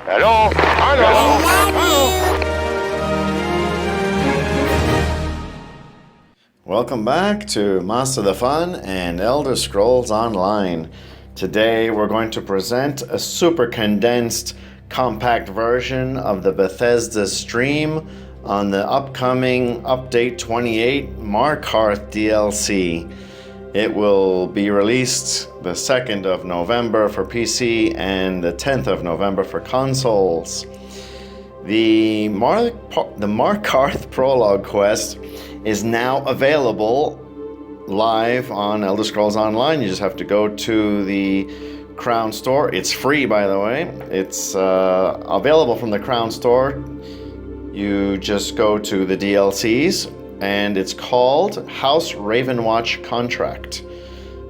Hello? Hello? Welcome back to Master the Fun and Elder Scrolls Online. Today we're going to present a super condensed, compact version of the Bethesda stream on the upcoming Update 28 Markarth DLC. It will be released the 2nd of November for PC and the 10th of November for consoles. The Markarth Prologue Quest is now available live on Elder Scrolls Online. You just have to go to the Crown Store. It's free, by the way. It's available from the Crown Store. You just go to the DLCs, and it's called House Ravenwatch Contract.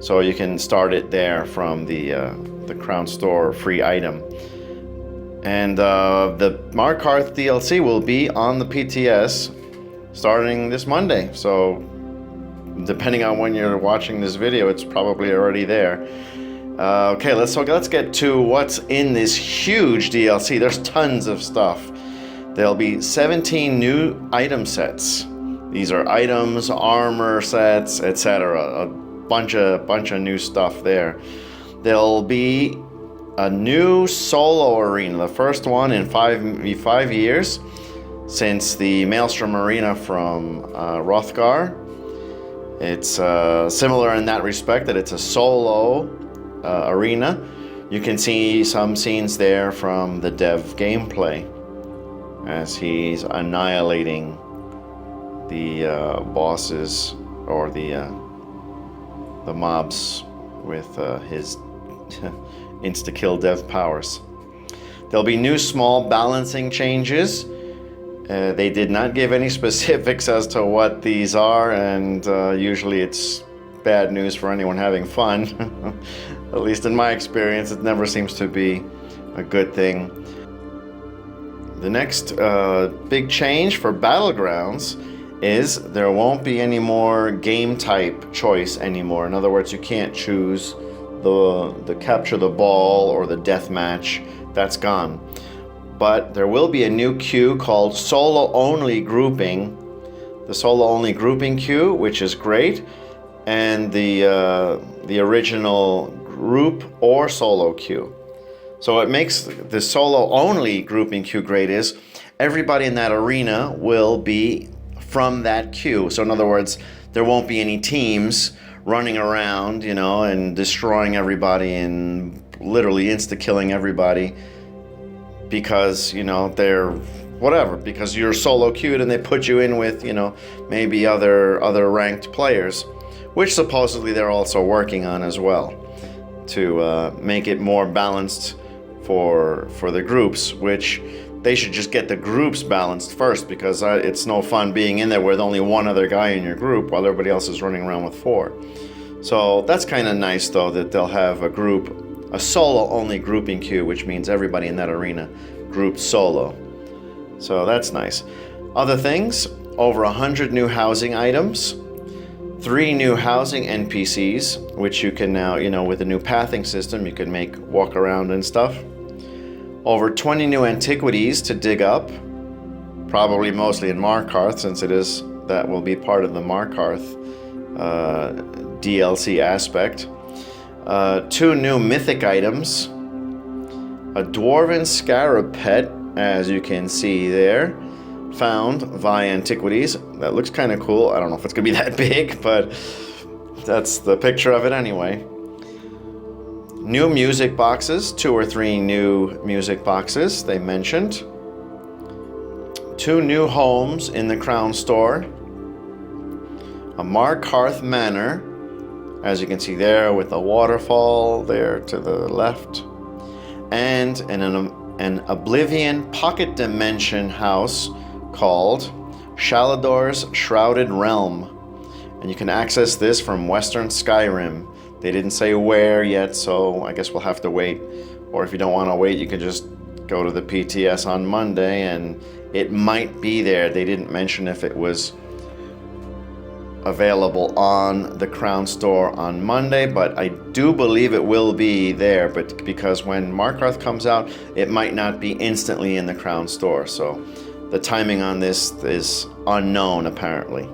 So you can start it there from the Crown Store free item. And the Markarth DLC will be on the PTS starting this Monday. So depending on when you're watching this video, it's probably already there. Okay, let's get to what's in this huge DLC. There's tons of stuff. There'll be 17 new item sets. These are items, armor sets, etc. A bunch of new stuff there. There'll be a new solo arena, the first one in 5 years since the Maelstrom Arena from Hrothgar. It's similar in that respect that it's a solo arena. You can see some scenes there from the dev gameplay as he's annihilating the bosses or the mobs with his insta-kill dev powers. There'll be new small balancing changes. They did not give any specifics as to what these are, and usually it's bad news for anyone having fun. At least in my experience, it never seems to be a good thing. The next big change for Battlegrounds is there won't be any more game type choice anymore. In other words, you can't choose the capture the ball or the death match. That's gone. But there will be a new queue called solo only grouping. The solo only grouping queue, which is great, and the original group or solo queue. So what makes the solo only grouping queue great is everybody in that arena will be from that queue. So in other words, there won't be any teams running around, and destroying everybody and literally insta-killing everybody because, they're whatever, because you're solo queued and they put you in with, maybe other ranked players, which supposedly they're also working on as well to make it more balanced for the groups, which they should just get the groups balanced first, because it's no fun being in there with only one other guy in your group while everybody else is running around with 4. So that's kind of nice, though, that they'll have a solo-only grouping queue, which means everybody in that arena grouped solo. So that's nice. Other things, over 100 new housing items, 3 new housing NPCs, which you can now, with the new pathing system, you can make walk around and stuff. Over 20 new antiquities to dig up, probably mostly in Markarth, since that will be part of the Markarth DLC aspect. 2 new mythic items, a dwarven scarab pet, as you can see there, found via Antiquities. That looks kind of cool. I don't know if it's gonna be that big, but that's the picture of it anyway. New music boxes, 2 or 3 new music boxes they mentioned. 2 new homes in the Crown Store. A Markarth Manor, as you can see there, with a waterfall there to the left. And an Oblivion Pocket Dimension house called Shalador's Shrouded Realm. And you can access this from Western Skyrim. They didn't say where yet, so I guess we'll have to wait. Or if you don't want to wait, you can just go to the PTS on Monday and it might be there. They didn't mention if it was available on the Crown Store on Monday, but I do believe it will be there, but because when Markarth comes out, it might not be instantly in the Crown Store, so the timing on this is unknown apparently.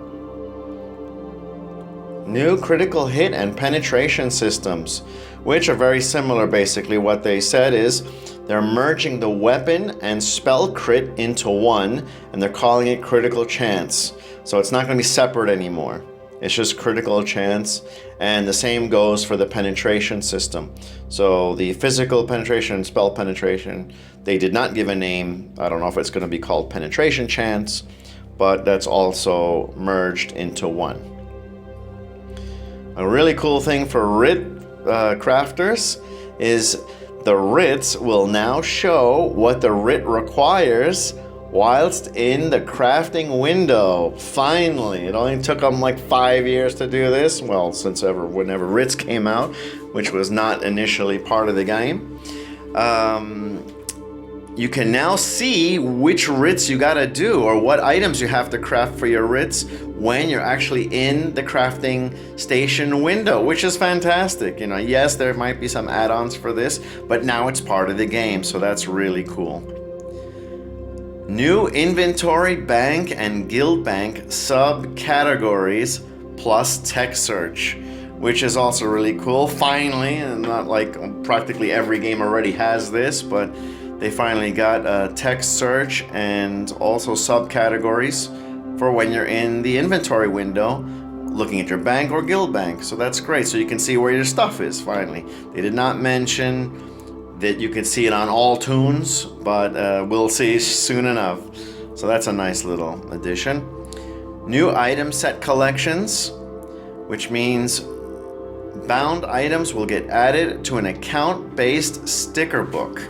New critical hit and penetration systems, which are very similar. Basically what they said is they're merging the weapon and spell crit into one, and they're calling it critical chance. So it's not going to be separate anymore. It's just critical chance, and the same goes for the penetration system. So the physical penetration and spell penetration, they did not give a name. I don't know if it's going to be called penetration chance, but that's also merged into one. A really cool thing for writ crafters is the writs will now show what the writ requires whilst in the crafting window. Finally, it only took them like 5 years to do this. Well, whenever writs came out, which was not initially part of the game. You can now see which writs you gotta do or what items you have to craft for your writs when you're actually in the crafting station window, which is fantastic. You know, yes, there might be some add-ons for this, but now it's part of the game, so that's really cool. New inventory, bank, and guild bank subcategories plus tech search, which is also really cool. Finally, and not like practically every game already has this, but they finally got a text search and also subcategories for when you're in the inventory window looking at your bank or guild bank. So that's great. So you can see where your stuff is finally. They did not mention that you can see it on all tunes, but we'll see soon enough. So that's a nice little addition. New item set collections, which means bound items will get added to an account-based sticker book.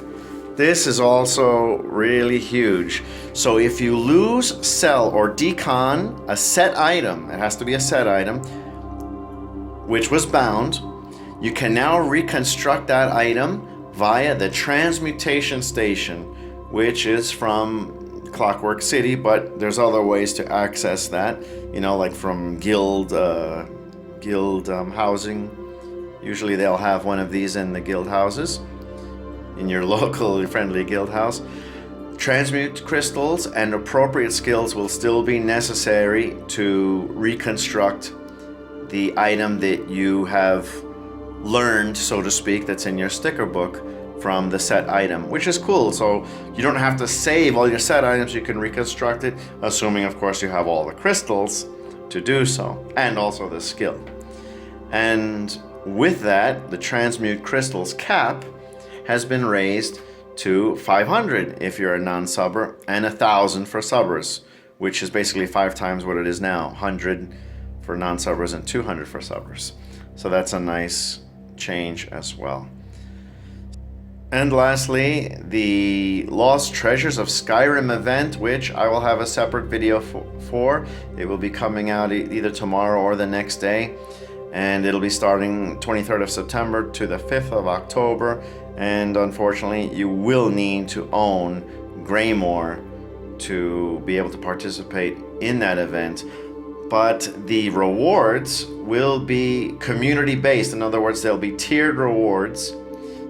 This is also really huge. So if you lose, sell, or decon a set item, it has to be a set item, which was bound, you can now reconstruct that item via the transmutation station, which is from Clockwork City, but there's other ways to access that, you know, like from guild housing. Usually they'll have one of these in the guild houses, in your local friendly guild house. Transmute crystals and appropriate skills will still be necessary to reconstruct the item that you have learned, so to speak, that's in your sticker book from the set item, which is cool. So you don't have to save all your set items, you can reconstruct it, assuming of course you have all the crystals to do so, and also the skill. And with that, the transmute crystals cap has been raised to 500 if you're a non-subber, and 1,000 for subbers, which is basically 5 times what it is now. 100 for non-subbers and 200 for subbers. So that's a nice change as well. And lastly, the Lost Treasures of Skyrim event, which I will have a separate video for. It will be coming out either tomorrow or the next day. And it'll be starting 23rd of September to the 5th of October. And unfortunately, you will need to own Greymoor to be able to participate in that event. But the rewards will be community-based. In other words, there'll be tiered rewards,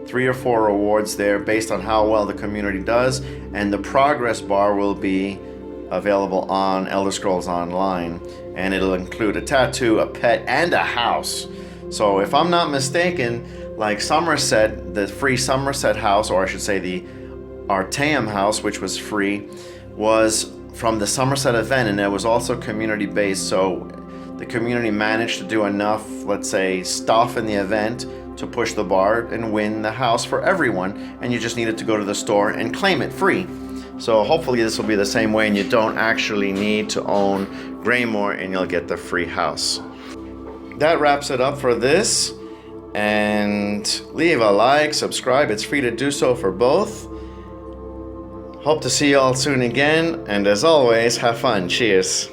3 or 4 rewards there based on how well the community does. And the progress bar will be available on Elder Scrolls Online. And it'll include a tattoo, a pet, and a house. So if I'm not mistaken, like Somerset, the free Somerset house, or I should say the Artaeum house, which was free, was from the Somerset event, and it was also community based. So the community managed to do enough, let's say, stuff in the event to push the bar and win the house for everyone, and you just needed to go to the store and claim it free. So hopefully this will be the same way, and you don't actually need to own Greymoor, and you'll get the free house. That wraps it up for this. And leave a like, subscribe, it's free to do so for both. Hope to see you all soon again, and as always, have fun. Cheers.